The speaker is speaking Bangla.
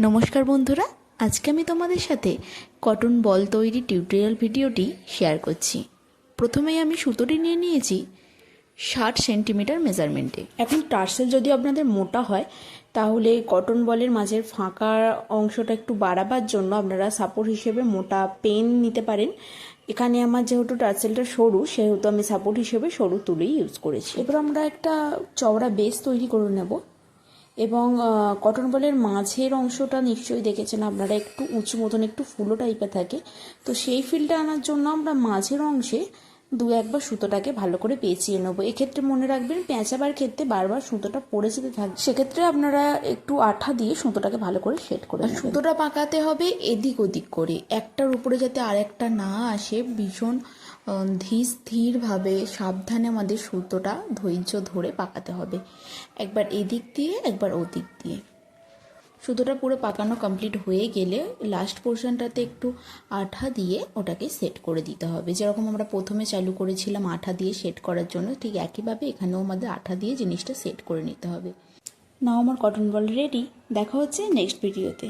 নমস্কার বন্ধুরা, আজকে আমি তোমাদের সাথে কটন বল তৈরি টিউটোরিয়াল ভিডিওটি শেয়ার করছি। প্রথমেই আমি সুতোটি নিয়ে নিয়েছি 60 সেন্টিমিটার মেজারমেন্টে। এখন টার্সেল যদি আপনাদের মোটা হয় তাহলে কটন বলের মাঝের ফাঁকা অংশটা একটু বাড়াবার জন্য আপনারা সাপোর্ট হিসেবে মোটা পেন নিতে পারেন। এখানে আমার যেহেতু টার্সেলটা সরু সেহেতু আমি সাপোর্ট হিসেবে সরু তুলোই ইউজ করেছি। এবার আমরা একটা চওড়া বেস তৈরি করে নেব এবং কটন বলের মাঝের অংশটা নিশ্চয়ই দেখেছেন আপনারা একটু উঁচু মতন একটু ফুলো টাইপের থাকে, তো সেই ফিলটা আনার জন্য আমরা মাঝের অংশে দু একবার সুতোটাকে ভালো করে পেঁচিয়ে নেবো। এক্ষেত্রে মনে রাখবেন পেঁচাবার ক্ষেত্রে বারবার সুতোটা পড়ে যেতে থাকবে, সেক্ষেত্রে আপনারা একটু আঠা দিয়ে সুতোটাকে ভালো করে সেট করে নেবেন। সুতোটা পাকাতে হবে এদিক ওদিক করে, একটার উপরে যাতে আরেকটা না আসে। ভীষণ ধীরভাবে সাবধানে আমাদের সুতোটা ধৈর্য ধরে পাকাতে হবে, একবার এদিক দিয়ে একবার ওদিক দিয়ে। সুতোটা পুরো পাকানো কমপ্লিট হয়ে গেলে লাস্ট পোর্শনটাতে একটু আঠা দিয়ে ওটাকে সেট করে দিতে হবে। যেরকম আমরা প্রথমে চালু করেছিলাম আঠা দিয়ে সেট করার জন্য, ঠিক একইভাবে এখানেও আমাদের আঠা দিয়ে জিনিসটা সেট করে নিতে হবে। নাও আমার কটন বল রেডি। দেখা হচ্ছে নেক্সট ভিডিওতে।